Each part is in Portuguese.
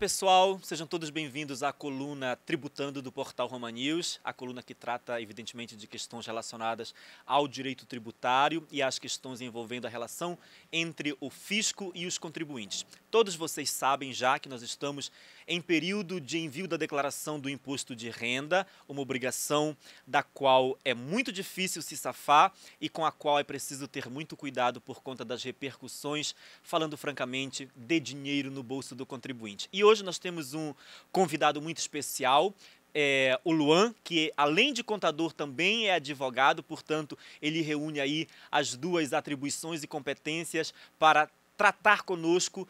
pessoal, sejam todos bem-vindos à coluna Tributando do Portal Roma News, a coluna que trata evidentemente de questões relacionadas ao direito tributário e às questões envolvendo a relação entre o fisco e os contribuintes. Todos vocês sabem já que nós estamos em período de envio da declaração do imposto de renda, uma obrigação da qual é muito difícil se safar e com a qual é preciso ter muito cuidado por conta das repercussões, falando francamente, de dinheiro no bolso do contribuinte. E hoje nós temos um convidado muito especial, o Luan, que além de contador também é advogado, portanto ele reúne aí as duas atribuições e competências para tratar conosco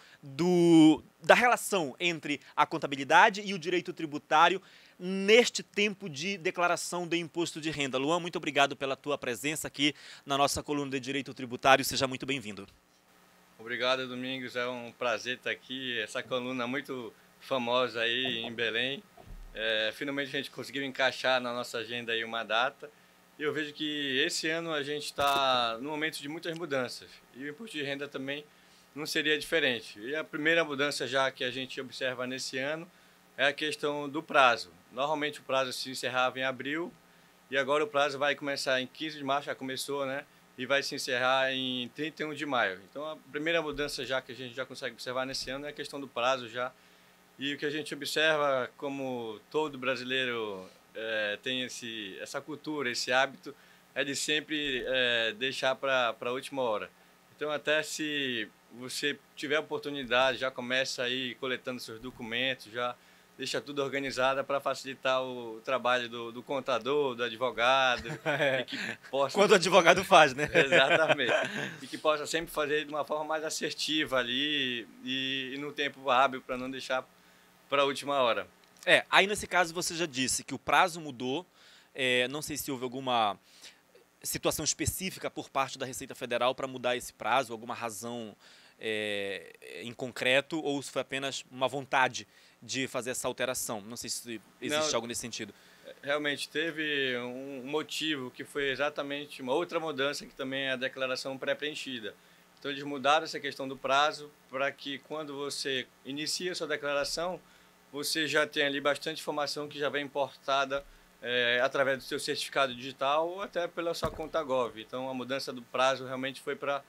da relação entre a contabilidade e o direito tributário neste tempo de declaração do imposto de renda. Luan, muito obrigado pela tua presença aqui na nossa coluna de direito tributário, seja muito bem-vindo. Obrigado, Domingos, é um prazer estar aqui, essa coluna muito famosa aí em Belém. Finalmente a gente conseguiu encaixar na nossa agenda aí uma data. E eu vejo que esse ano a gente está num momento de muitas mudanças e o imposto de renda também não seria diferente. E a primeira mudança já que a gente observa nesse ano é a questão do prazo. Normalmente o prazo se encerrava em abril e agora o prazo vai começar em 15 de março, já começou, né? E vai se encerrar em 31 de maio. Então a primeira mudança já que a gente já consegue observar nesse ano é a questão do prazo já. E o que a gente observa, como todo brasileiro tem essa cultura, esse hábito, é de sempre deixar para a última hora. Então até se você tiver oportunidade, já começa aí coletando seus documentos, já deixa tudo organizado para facilitar o trabalho do contador, do advogado. E que possa... Quando o advogado faz, né? Exatamente. E que possa sempre fazer de uma forma mais assertiva ali e no tempo hábil para não deixar para a última hora. Aí nesse caso você já disse que o prazo mudou, não sei se houve alguma situação específica por parte da Receita Federal para mudar esse prazo, alguma razão em concreto, ou se foi apenas uma vontade de fazer essa alteração. Não sei se existe algo nesse sentido. Realmente teve um motivo que foi exatamente uma outra mudança que também é a declaração pré-preenchida. Então eles mudaram essa questão do prazo para que quando você inicia a sua declaração, você já tem ali bastante informação que já vem importada através do seu certificado digital ou até pela sua conta Gov. Então a mudança do prazo realmente foi para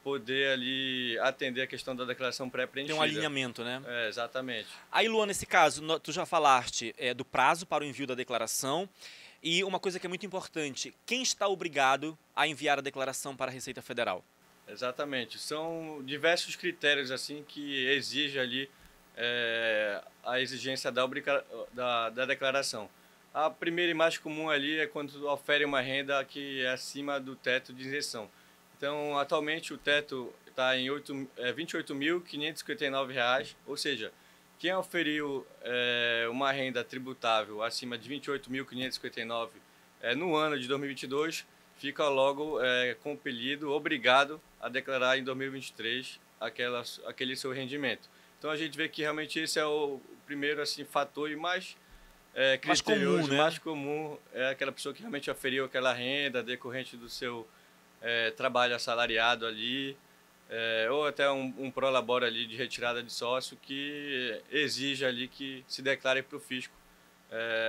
poder ali atender a questão da declaração pré-preenchida. Tem um alinhamento, né? Exatamente. Aí, Luan, nesse caso, tu já falaste do prazo para o envio da declaração e uma coisa que é muito importante, quem está obrigado a enviar a declaração para a Receita Federal? Exatamente. São diversos critérios assim que exige ali a exigência da declaração. A primeira e mais comum ali é quando ofere uma renda que é acima do teto de isenção. Então, atualmente o teto está em R$ 28.559, ou seja, quem oferiu uma renda tributável acima de R$ 28.559 no ano de 2022, fica logo compelido, obrigado a declarar em 2023 aquele seu rendimento. Então, a gente vê que realmente esse é o primeiro assim, fator e mais comum, né? mais comum é aquela pessoa que realmente oferiu aquela renda decorrente do seu trabalho assalariado ali, ou até um prolabore ali de retirada de sócio que exige ali que se declare para o fisco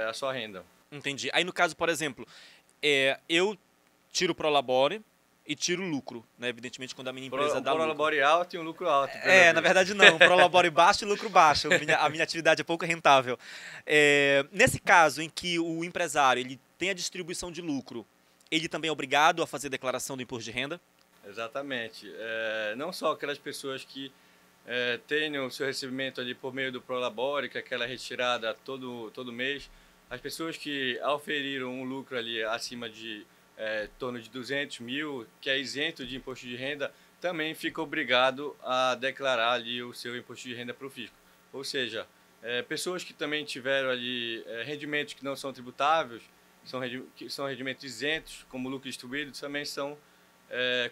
a sua renda. Entendi. Aí no caso, por exemplo, eu tiro o prolabore e tiro o lucro, né? Evidentemente quando a minha empresa dá lucro. Prolabore alto e um lucro alto. Na verdade não, prolabore baixo e lucro baixo, a minha atividade é pouco rentável. Nesse caso em que o empresário ele tem a distribuição de lucro, ele também é obrigado a fazer declaração do imposto de renda? Exatamente. Não só aquelas pessoas que têm o seu recebimento ali por meio do prolabore, que é aquela retirada todo mês, as pessoas que auferiram um lucro ali acima de em torno de 200 mil, que é isento de imposto de renda, também fica obrigado a declarar ali o seu imposto de renda para o fisco. Ou seja, pessoas que também tiveram ali rendimentos que não são tributáveis, que são rendimentos isentos, como lucro distribuído, também são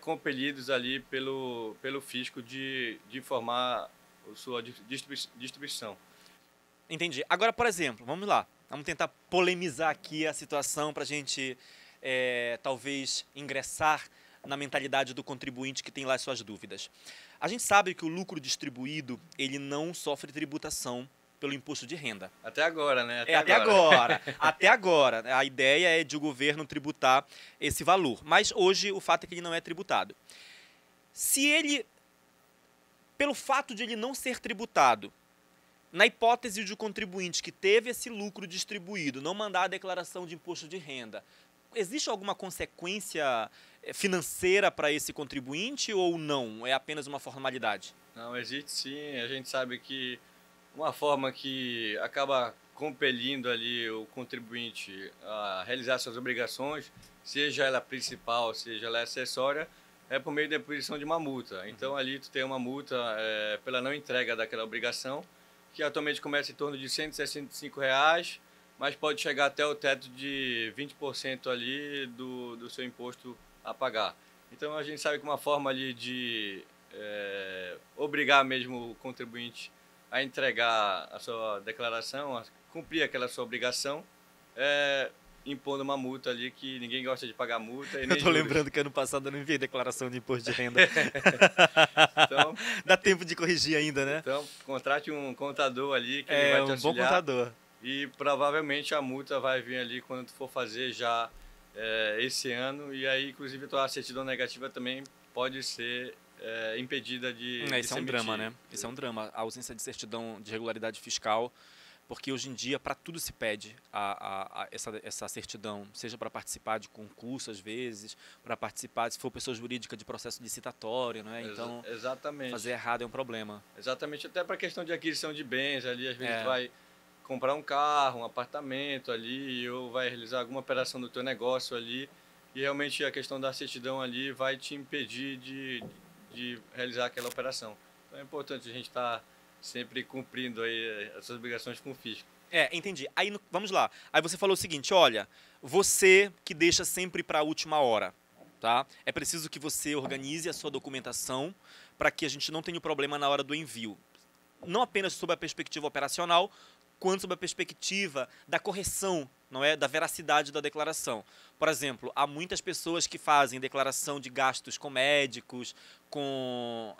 compelidos ali pelo fisco de informar a sua distribuição. Entendi. Agora, por exemplo, vamos lá, vamos tentar polemizar aqui a situação para a gente talvez ingressar na mentalidade do contribuinte que tem lá suas dúvidas. A gente sabe que o lucro distribuído ele não sofre tributação pelo imposto de renda. Até agora, né? Até agora. Até agora. A ideia é de o governo tributar esse valor. Mas hoje o fato é que ele não é tributado. Se ele, pelo fato de ele não ser tributado, na hipótese de o contribuinte que teve esse lucro distribuído não mandar a declaração de imposto de renda, existe alguma consequência financeira para esse contribuinte ou não? É apenas uma formalidade? Não, existe sim. A gente sabe que uma forma que acaba compelindo ali o contribuinte a realizar suas obrigações, seja ela principal, seja ela acessória, é por meio da imposição de uma multa. Então ali tu tem uma multa pela não entrega daquela obrigação, que atualmente começa em torno de R$ 165, mas pode chegar até o teto de 20% ali do seu imposto a pagar. Então a gente sabe que uma forma ali de obrigar mesmo o contribuinte a entregar a sua declaração, a cumprir aquela sua obrigação, impondo uma multa ali que ninguém gosta de pagar multa. E nem eu tô lembrando que ano passado eu não enviei declaração de imposto de renda. Então, dá tempo de corrigir ainda, né? Então, contrate um contador ali que ele vai te auxiliar. Um bom contador. E provavelmente a multa vai vir ali quando tu for fazer já esse ano. E aí, inclusive, a tua certidão negativa também pode ser impedida de Isso é um drama, né? Isso é um drama. A ausência de certidão de regularidade fiscal, porque hoje em dia para tudo se pede essa certidão, seja para participar de concurso às vezes, para participar, se for pessoa jurídica, de processo licitatório, não é? Então, exatamente. Fazer errado é um problema. Exatamente, até para questão de aquisição de bens ali, às vezes vai comprar um carro, um apartamento ali, ou vai realizar alguma operação do teu negócio ali, e realmente a questão da certidão ali vai te impedir de realizar aquela operação. Então é importante a gente estar sempre cumprindo aí as suas obrigações com o fisco. Entendi. Aí, vamos lá. Aí você falou o seguinte, olha, você que deixa sempre para a última hora, tá? É preciso que você organize a sua documentação para que a gente não tenha problema na hora do envio. Não apenas sob a perspectiva operacional, quanto sob a perspectiva da correção, não é, da veracidade da declaração. Por exemplo, há muitas pessoas que fazem declaração de gastos com médicos, com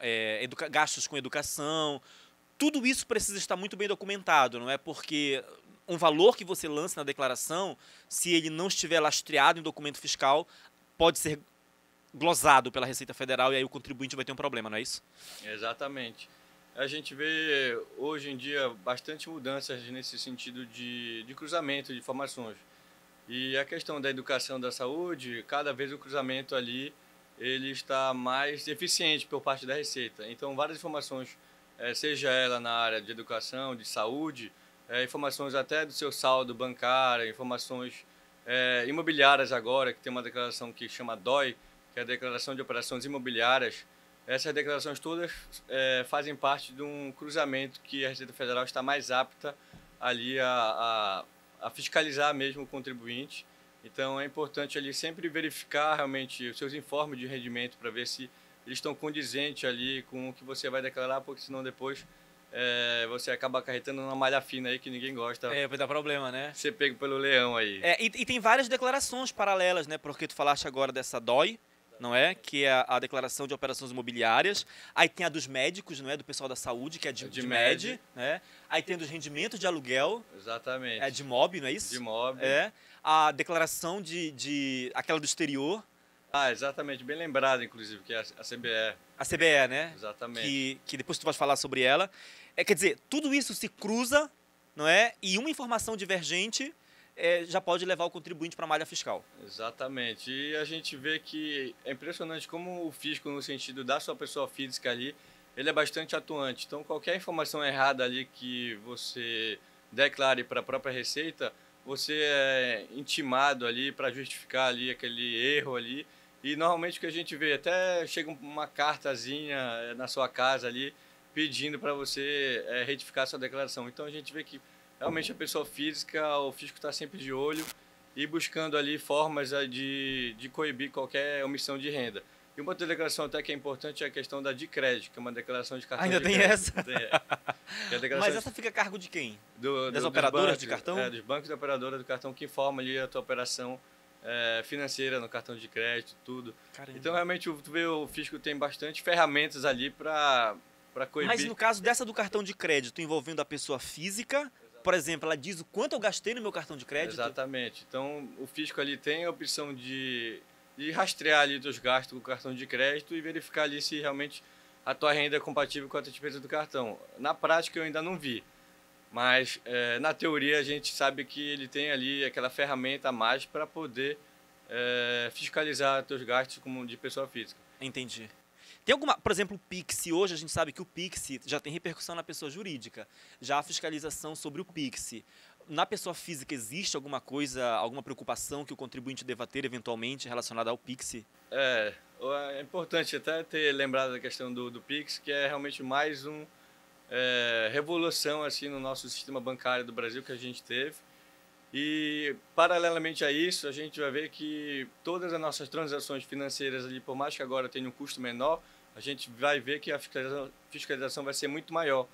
gastos com educação. Tudo isso precisa estar muito bem documentado, não é? Porque um valor que você lança na declaração, se ele não estiver lastreado em documento fiscal, pode ser glosado pela Receita Federal e aí o contribuinte vai ter um problema, não é isso? Exatamente. A gente vê hoje em dia bastante mudanças nesse sentido de cruzamento de informações. E a questão da educação da saúde, cada vez o cruzamento ali ele está mais eficiente por parte da Receita. Então, várias informações, seja ela na área de educação, de saúde, informações até do seu saldo bancário, informações imobiliárias agora, que tem uma declaração que chama DOI, que é a Declaração de Operações Imobiliárias. Essas declarações todas fazem parte de um cruzamento que a Receita Federal está mais apta ali a fiscalizar mesmo o contribuinte. Então é importante ali sempre verificar realmente os seus informes de rendimento para ver se eles estão condizentes ali com o que você vai declarar, porque senão depois você acaba acarretando uma malha fina aí que ninguém gosta. Vai dar problema, né? Ser pego pelo leão aí. E tem várias declarações paralelas, né? Porque tu falaste agora dessa DOI, não é? Que é a declaração de operações imobiliárias. Aí tem a dos médicos, não é? Do pessoal da saúde, que é de MED, né? Aí tem dos rendimentos de aluguel. Exatamente. É de MOB, não é isso? De MOB. A declaração aquela do exterior. Exatamente. Bem lembrado, inclusive, que é a CBE. A CBE, né? Exatamente. Que depois tu vai falar sobre ela. Quer dizer, tudo isso se cruza, não é? E uma informação divergente já pode levar o contribuinte para a malha fiscal. Exatamente. E a gente vê que é impressionante como o fisco, no sentido da sua pessoa física ali, ele é bastante atuante. Então, qualquer informação errada ali que você declare para a própria Receita, você é intimado ali para justificar ali aquele erro ali. E normalmente o que a gente vê, até chega uma cartazinha na sua casa ali, pedindo para você retificar sua declaração. Então, a gente vê que realmente a pessoa física, o fisco está sempre de olho e buscando ali formas de coibir qualquer omissão de renda. E uma outra declaração até que é importante é a questão da de crédito, que é uma declaração de cartão de crédito. Ainda tem essa? Tem. Mas essa fica a cargo de quem? Das operadoras bancos, de cartão? Dos bancos e da operadora do cartão que informam ali a tua operação financeira no cartão de crédito, tudo. Caramba. Então, realmente, tu vê, o fisco tem bastante ferramentas ali para coibir. Mas no caso dessa do cartão de crédito envolvendo a pessoa física, por exemplo, ela diz o quanto eu gastei no meu cartão de crédito? Exatamente. Então, o fisco ali tem a opção de rastrear ali os gastos com o cartão de crédito e verificar ali se realmente a tua renda é compatível com a tua despesa do cartão. Na prática, eu ainda não vi. Mas, na teoria, a gente sabe que ele tem ali aquela ferramenta a mais para poder fiscalizar teus gastos como de pessoa física. Entendi. Tem alguma, por exemplo, o Pix, hoje a gente sabe que o Pix já tem repercussão na pessoa jurídica, já há fiscalização sobre o Pix. Na pessoa física existe alguma coisa, alguma preocupação que o contribuinte deva ter eventualmente relacionada ao Pix? É importante até ter lembrado da questão do Pix, que é realmente mais uma revolução assim, no nosso sistema bancário do Brasil que a gente teve. E, paralelamente a isso, a gente vai ver que todas as nossas transações financeiras, ali, por mais que agora tenham um custo menor, a gente vai ver que a fiscalização vai ser muito maior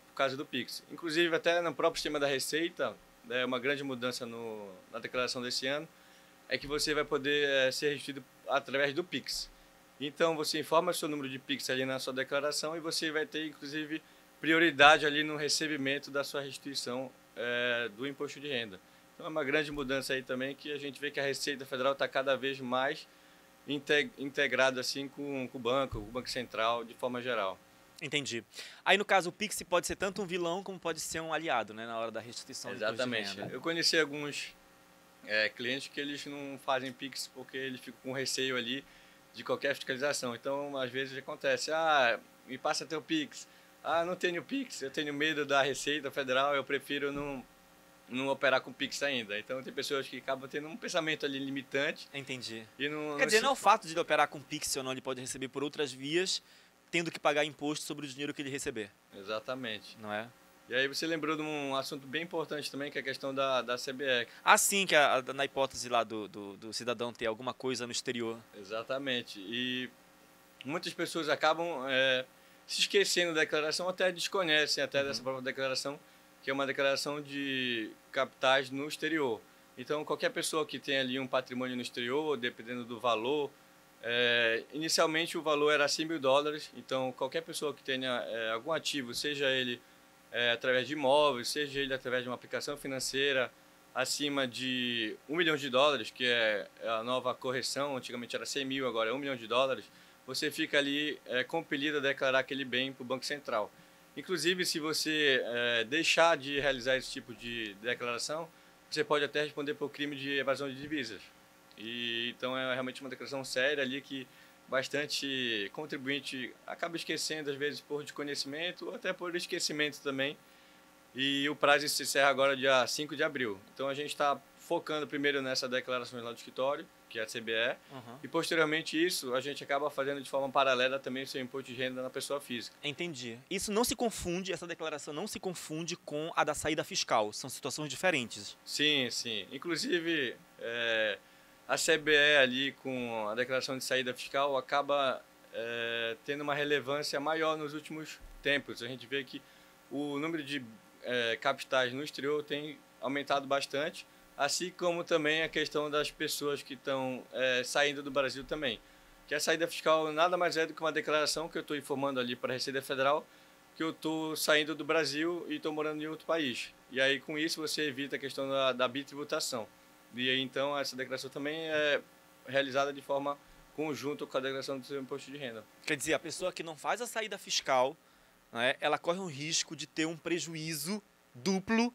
por causa do Pix. Inclusive, até no próprio sistema da Receita, uma grande mudança na declaração desse ano, é que você vai poder ser restituído através do Pix. Então, você informa o seu número de Pix ali na sua declaração e você vai ter, inclusive, prioridade ali no recebimento da sua restituição do imposto de renda. Então, é uma grande mudança aí também, que a gente vê que a Receita Federal está cada vez mais integrado assim com o Banco Central, de forma geral. Entendi. Aí, no caso, o Pix pode ser tanto um vilão como pode ser um aliado, né, na hora da restituição do imposto de renda. Exatamente. Eu conheci alguns clientes que eles não fazem Pix porque eles ficam com receio ali de qualquer fiscalização. Então, às vezes acontece, me passa teu Pix. Não tenho Pix, eu tenho medo da Receita Federal, eu prefiro não operar com Pix ainda. Então, tem pessoas que acabam tendo um pensamento ali limitante. Entendi. E não, Quer dizer, não é o fato de ele operar com Pix ou não, ele pode receber por outras vias, tendo que pagar imposto sobre o dinheiro que ele receber. Exatamente. Não é? E aí você lembrou de um assunto bem importante também, que é a questão da CBE. Sim, que na hipótese lá do cidadão ter alguma coisa no exterior. Exatamente. E muitas pessoas acabam se esquecendo da declaração, até desconhecem até dessa própria declaração, que é uma declaração de capitais no exterior. Então, qualquer pessoa que tenha ali um patrimônio no exterior, dependendo do valor, inicialmente o valor era $100.000, então qualquer pessoa que tenha algum ativo, seja ele através de imóveis, seja ele através de uma aplicação financeira, acima de $1 milhão, que é a nova correção, antigamente era 100 mil, agora é $1 milhão, você fica ali compelido a declarar aquele bem para o Banco Central. Inclusive, se você deixar de realizar esse tipo de declaração, você pode até responder por crime de evasão de divisas. Então, é realmente uma declaração séria ali que bastante contribuinte acaba esquecendo, às vezes, por desconhecimento ou até por esquecimento também. E o prazo se encerra agora dia 5 de abril. Então, a gente está focando primeiro nessa declaração lá do escritório, que é a CBE, e posteriormente isso a gente acaba fazendo de forma paralela também o seu imposto de renda na pessoa física. Entendi. Isso não se confunde, essa declaração não se confunde com a da saída fiscal, são situações diferentes. Sim, sim. Inclusive, a CBE ali com a declaração de saída fiscal acaba tendo uma relevância maior nos últimos tempos. A gente vê que o número de capitais no exterior tem aumentado bastante, assim como também a questão das pessoas que estão saindo do Brasil também. Que a saída fiscal nada mais é do que uma declaração que eu estou informando ali para a Receita Federal que eu estou saindo do Brasil e estou morando em outro país. E aí, com isso, você evita a questão da bitributação. E aí, então, essa declaração também é realizada de forma conjunta com a declaração do seu imposto de renda. Quer dizer, a pessoa que não faz a saída fiscal, né, ela corre um risco de ter um prejuízo duplo,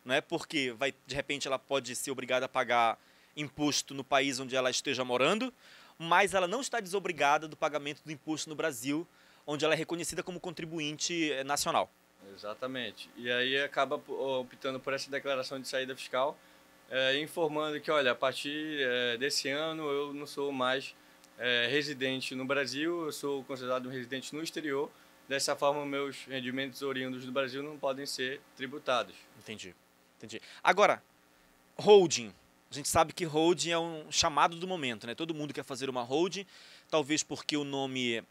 né, porque de repente ela pode ser obrigada a pagar imposto no país onde ela esteja morando, mas ela não está desobrigada do pagamento do imposto no Brasil, onde ela é reconhecida como contribuinte nacional. Exatamente. E aí acaba optando por essa declaração de saída fiscal, informando que, olha, a partir desse ano eu não sou mais residente no Brasil, eu sou considerado um residente no exterior. Dessa forma, meus rendimentos oriundos do Brasil não podem ser tributados. Entendi. Agora, holding. A gente sabe que holding é um chamado do momento, né? Todo mundo quer fazer uma holding, talvez porque o nome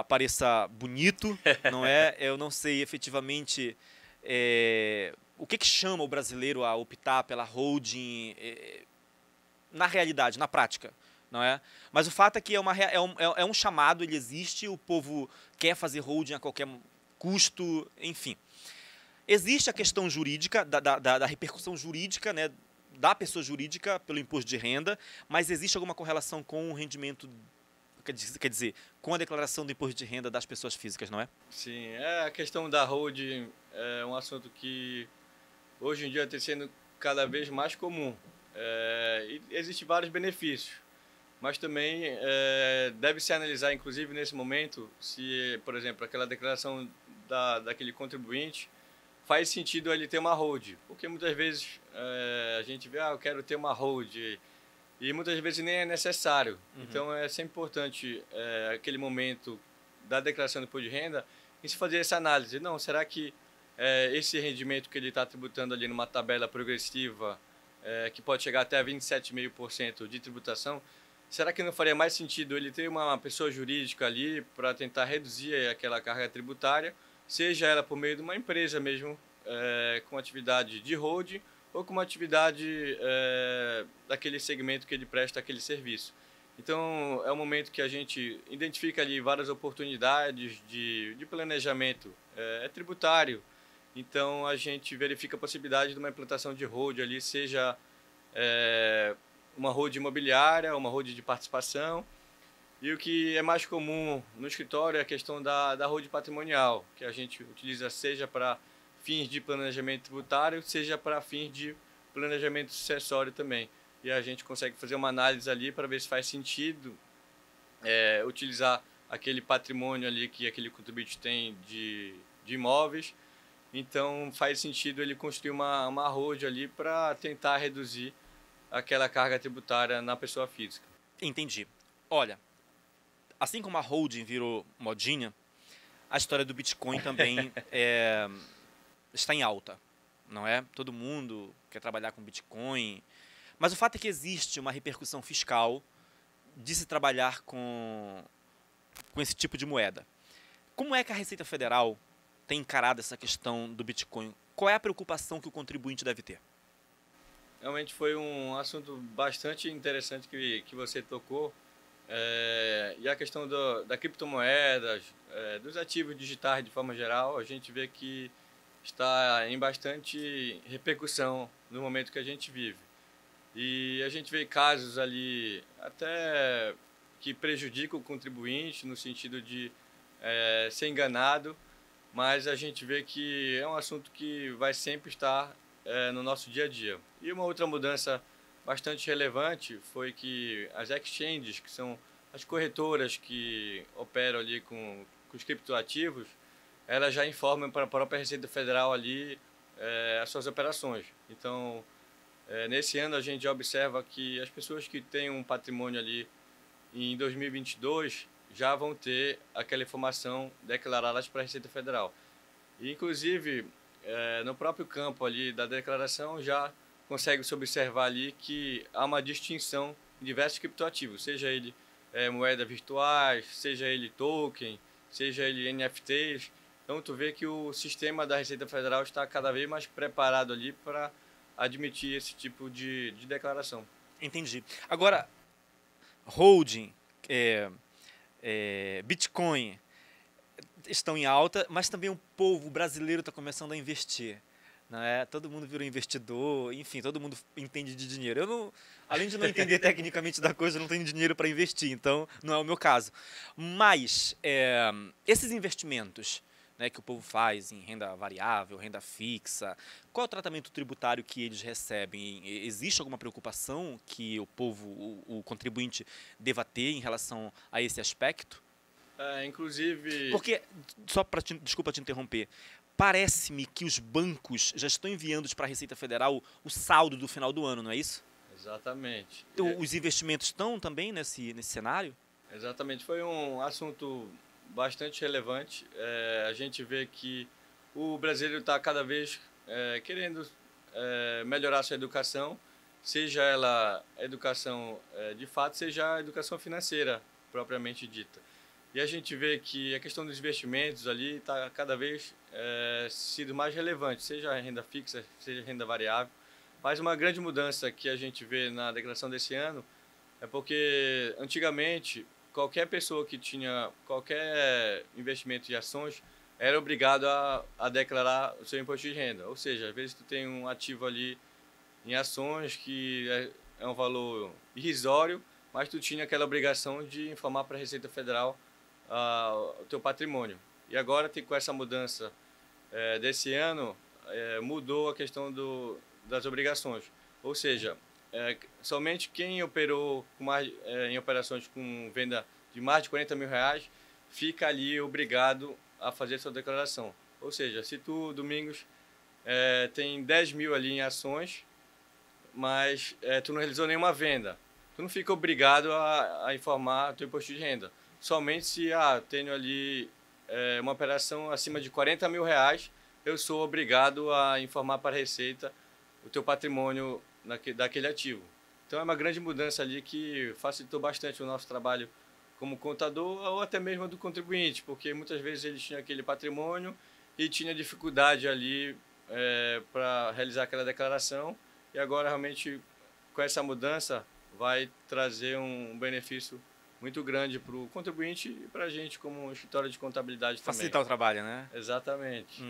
pareça bonito, não é? Eu não sei efetivamente o que chama o brasileiro a optar pela holding na realidade, na prática. não é? Mas o fato é que é um chamado, ele existe, o povo quer fazer holding a qualquer custo, enfim. Existe a questão jurídica, da repercussão jurídica, né, da pessoa jurídica pelo imposto de renda, mas existe alguma correlação com o rendimento, quer dizer, com a declaração do imposto de renda das pessoas físicas, não é? Sim, a questão da holding é um assunto que hoje em dia está sendo cada vez mais comum. E existem vários benefícios, mas também deve se analisar, inclusive nesse momento, se, por exemplo, aquela declaração daquele contribuinte faz sentido ele ter uma hold, porque muitas vezes a gente vê, eu quero ter uma hold, e muitas vezes nem é necessário. Uhum. Então é sempre importante aquele momento da declaração do imposto de renda em se fazer essa análise. Não, será que esse rendimento que ele está tributando ali numa tabela progressiva, que pode chegar até 27,5% de tributação, será que não faria mais sentido ele ter uma pessoa jurídica ali para tentar reduzir aquela carga tributária, seja ela por meio de uma empresa mesmo, com atividade de holding, ou com uma atividade daquele segmento que ele presta aquele serviço. Então, é um momento que a gente identifica ali várias oportunidades de planejamento tributário. Então, a gente verifica a possibilidade de uma implantação de holding ali, seja uma holding imobiliária, uma holding de participação. E o que é mais comum no escritório é a questão da holding patrimonial, que a gente utiliza seja para fins de planejamento tributário, seja para fins de planejamento sucessório também. E a gente consegue fazer uma análise ali para ver se faz sentido utilizar aquele patrimônio ali que aquele contribuinte tem de imóveis. Então faz sentido ele construir uma holding ali para tentar reduzir aquela carga tributária na pessoa física. Entendi. Olha, assim como a holding virou modinha, a história do Bitcoin também está em alta, não é? Todo mundo quer trabalhar com Bitcoin, mas o fato é que existe uma repercussão fiscal de se trabalhar com esse tipo de moeda. Como é que a Receita Federal tem encarado essa questão do Bitcoin? Qual é a preocupação que o contribuinte deve ter? Realmente foi um assunto bastante interessante que você tocou. E a questão da criptomoedas, dos ativos digitais de forma geral, a gente vê que está em bastante repercussão no momento que a gente vive. E a gente vê casos ali até que prejudicam o contribuinte no sentido de ser enganado, mas a gente vê que é um assunto que vai sempre estar no nosso dia a dia. E uma outra mudança bastante relevante foi que as exchanges, que são as corretoras que operam ali com os criptoativos, elas já informam para a própria Receita Federal ali as suas operações. Então, nesse ano a gente já observa que as pessoas que têm um patrimônio ali em 2022 já vão ter aquela informação declarada para a Receita Federal. E, inclusive, no próprio campo ali da declaração já consegue-se observar ali que há uma distinção em diversos criptoativos, seja ele moedas virtuais, seja ele token, seja ele NFTs. Então, tu vê que o sistema da Receita Federal está cada vez mais preparado ali para admitir esse tipo de declaração. Entendi. Agora, holding, Bitcoin estão em alta, mas também o povo brasileiro está começando a investir. Não é? Todo mundo virou investidor, enfim, todo mundo entende de dinheiro. Eu não, além de não entender tecnicamente da coisa, eu não tenho dinheiro para investir, então não é o meu caso. Mas esses investimentos, né, que o povo faz em renda variável, renda fixa, qual é o tratamento tributário que eles recebem? Existe alguma preocupação que o povo, o contribuinte, deva ter em relação a esse aspecto? Inclusive... Porque, desculpa te interromper, parece-me que os bancos já estão enviando para a Receita Federal o saldo do final do ano, não é isso? Exatamente. Então, os investimentos estão também nesse cenário? Exatamente. Foi um assunto bastante relevante. A gente vê que o brasileiro está cada vez querendo melhorar sua educação, seja ela a educação de fato, seja a educação financeira propriamente dita. E a gente vê que a questão dos investimentos ali está cada vez sido mais relevante, seja a renda fixa, seja a renda variável. Mas uma grande mudança que a gente vê na declaração desse ano É porque antigamente qualquer pessoa que tinha qualquer investimento em ações era obrigado a declarar o seu imposto de renda. Ou seja, às vezes tu tem um ativo ali em ações que é um valor irrisório, mas tu tinha aquela obrigação de informar para a Receita Federal o teu patrimônio. E agora, com essa mudança desse ano, mudou a questão das obrigações. Ou seja, somente quem operou em operações com venda de mais de 40 mil reais fica ali obrigado a fazer sua declaração. Ou seja, se tu, Domingos, tem 10 mil ali em ações, mas tu não realizou nenhuma venda, tu não fica obrigado a informar teu imposto de renda. Somente se tenho ali uma operação acima de 40 mil reais, eu sou obrigado a informar para a Receita o teu patrimônio daquele ativo. Então é uma grande mudança ali que facilitou bastante o nosso trabalho como contador ou até mesmo do contribuinte, porque muitas vezes ele tinha aquele patrimônio e tinha dificuldade ali para realizar aquela declaração, e agora realmente com essa mudança vai trazer um benefício muito grande para o contribuinte e para a gente como escritório de contabilidade também. Facilitar o trabalho, né? Exatamente.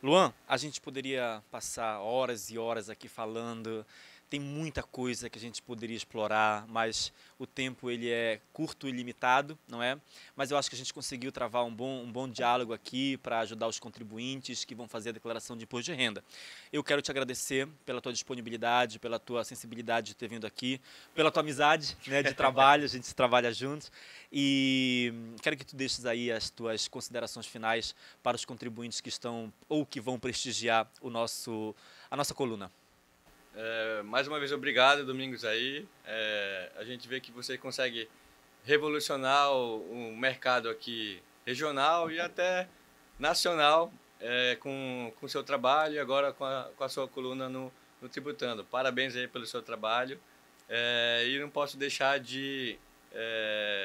Luan, a gente poderia passar horas e horas aqui falando, tem muita coisa que a gente poderia explorar, mas o tempo ele é curto e limitado, não é? Mas eu acho que a gente conseguiu travar um bom diálogo aqui para ajudar os contribuintes que vão fazer a declaração de imposto de renda. Eu quero te agradecer pela tua disponibilidade, pela tua sensibilidade de ter vindo aqui, pela tua amizade, né, de trabalho, a gente trabalha juntos, e quero que tu deixes aí as tuas considerações finais para os contribuintes que estão ou que vão prestigiar a nossa coluna. Mais uma vez, obrigado, Domingos, aí. A gente vê que você consegue revolucionar o mercado aqui regional e até nacional com o seu trabalho e agora com a sua coluna no Tributando. Parabéns aí pelo seu trabalho. E não posso deixar de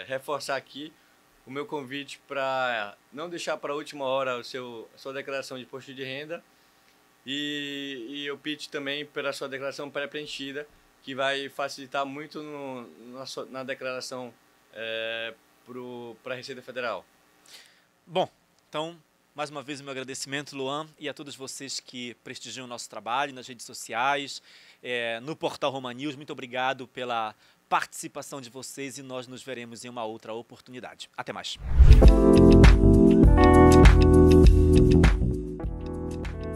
reforçar aqui o meu convite para não deixar para a última hora a sua declaração de imposto de renda. E eu pedi também pela sua declaração pré-preenchida, que vai facilitar muito na declaração para a Receita Federal. Bom, então, mais uma vez o meu agradecimento, Luan, e a todos vocês que prestigiam o nosso trabalho nas redes sociais, no portal Roma News. Muito obrigado pela participação de vocês e nós nos veremos em uma outra oportunidade. Até mais.